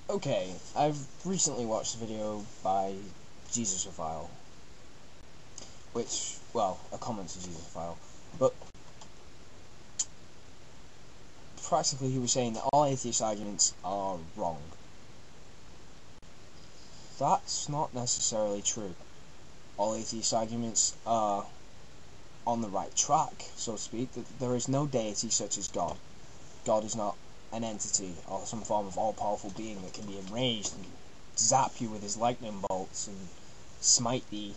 Okay, I've recently watched a video by Jesusophile, which, well, a comment to Jesusophile, but practically he was saying that all atheist arguments are wrong. That's not necessarily true. All atheist arguments are on the right track, so to speak, that there is no deity such as God. God is not an entity or some form of all-powerful being that can be enraged and zap you with his lightning bolts and smite thee.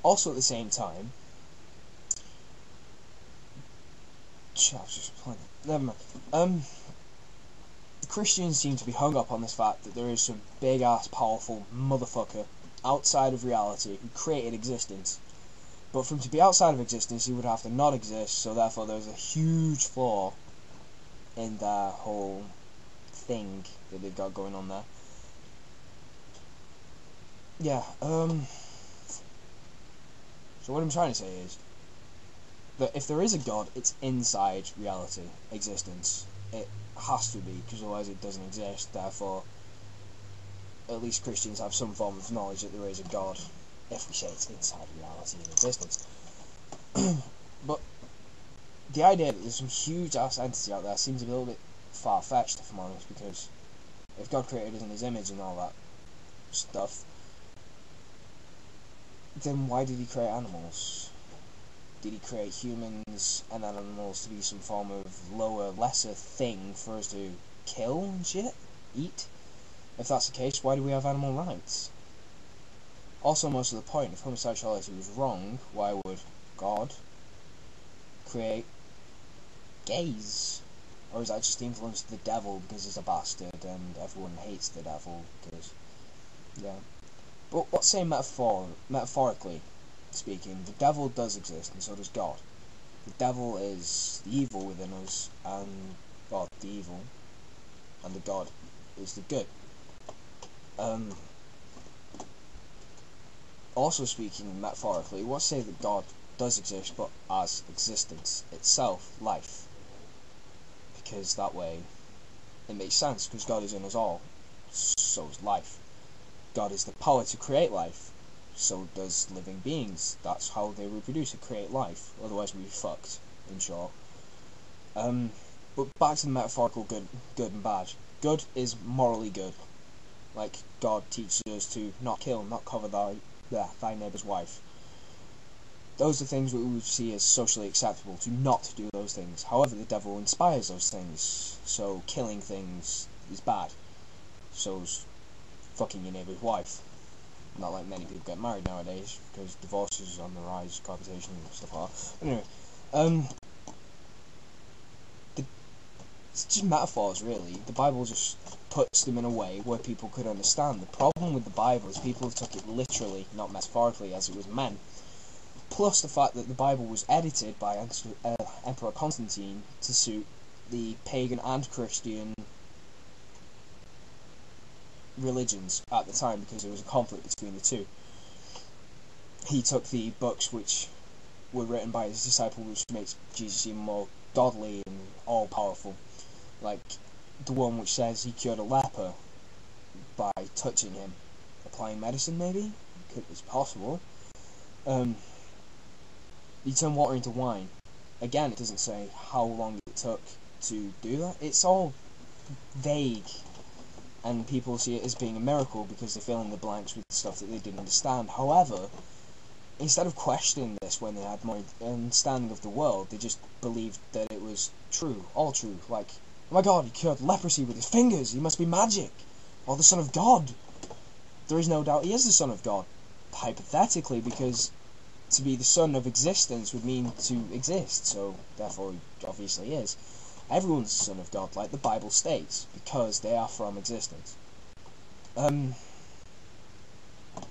Also at the same time, Christians seem to be hung up on this fact that there is some big-ass powerful motherfucker outside of reality who created existence. But for him to be outside of existence, he would have to not exist, so therefore there's a huge flaw in that whole thing that they've got going on there. Yeah, so what I'm trying to say is that if there is a God, it's inside reality, existence. It has to be, because otherwise it doesn't exist, therefore at least Christians have some form of knowledge that there is a God, if we say it's inside reality and existence. But the idea that there's some huge ass entity out there seems a little bit far-fetched, if I'm honest, because if God created us in his image and all that stuff, then why did he create animals? Did he create humans and animals to be some form of lower, lesser thing for us to kill and shit? Eat? If that's the case, why do we have animal rights? Also, most of the point, if homosexuality was wrong, why would God create gays? Or is that just the influence of the devil because he's a bastard and everyone hates the devil because, yeah. But let's say metaphorically speaking, the devil does exist and so does God. The devil is the evil within us, and, well, the evil, and the God is the good. Also speaking metaphorically, let's say that God does exist, but as existence itself, life. Because that way, it makes sense, because God is in us all, so is life. God is the power to create life, so does living beings. That's how they reproduce and create life, otherwise we'd be fucked, in short. But back to the metaphorical good and bad. Good is morally good. Like, God teaches us to not kill, not covet thy neighbour's wife. Those are things we would see as socially acceptable, to not do those things. However, the devil inspires those things, so killing things is bad. So's fucking your neighbour's wife. Not like many people get married nowadays, because divorce is on the rise, cohabitation and stuff like that. But anyway, it's just metaphors, really. The Bible just puts them in a way where people could understand. The problem with the Bible is people took it literally, not metaphorically, as it was meant. Plus the fact that the Bible was edited by Emperor Constantine to suit the pagan and Christian religions at the time, because there was a conflict between the two. He took the books which were written by his disciple, which makes Jesus seem more godly and all-powerful. Like the one which says he cured a leper by touching him. Applying medicine, maybe? It's possible. He turned water into wine. Again, it doesn't say how long it took to do that. It's all vague, and people see it as being a miracle because they fill in the blanks with stuff that they didn't understand. However, instead of questioning this when they had more understanding of the world, they just believed that it was true, all true. Like, oh my god, he cured leprosy with his fingers, he must be magic, or the Son of God. There is no doubt he is the Son of God, hypothetically, because to be the son of existence would mean to exist, so therefore he obviously is. Everyone's the son of God, like the Bible states, because they are from existence. This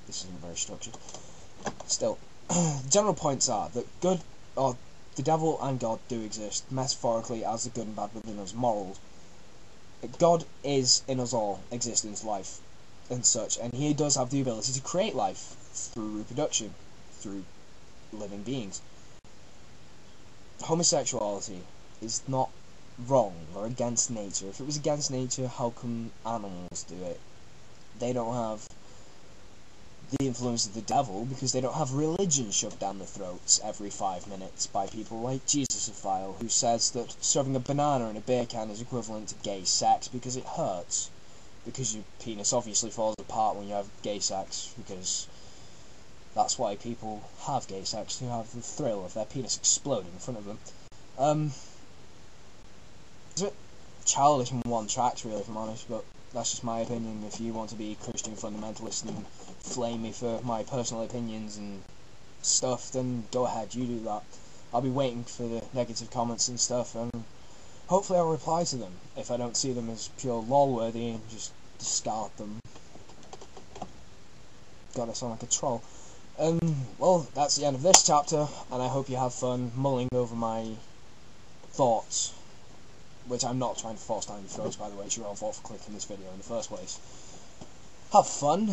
isn't very structured. Still, general points are that good, or the devil and God do exist, metaphorically as the good and bad within us, morals. God is in us all, existence, life, and such, and he does have the ability to create life through reproduction, through living beings. Homosexuality is not wrong or against nature. If it was against nature, how come animals do it? They don't have the influence of the devil because they don't have religion shoved down their throats every 5 minutes by people like Jesusophile, who says that shoving a banana in a beer can is equivalent to gay sex because it hurts. Because your penis obviously falls apart when you have gay sex, because that's why people have gay sex, to have the thrill of their penis exploding in front of them. It's a bit childish in one track, really, if I'm honest, but that's just my opinion. If you want to be Christian fundamentalist and flame me for my personal opinions and stuff, then go ahead, you do that. I'll be waiting for the negative comments and stuff, and hopefully I'll reply to them if I don't see them as pure lol-worthy and just discard them. God, I sound like a troll. Well, that's the end of this chapter, and I hope you have fun mulling over my thoughts, which I'm not trying to force down your throats, by the way. It's your own fault for clicking this video in the first place. Have fun.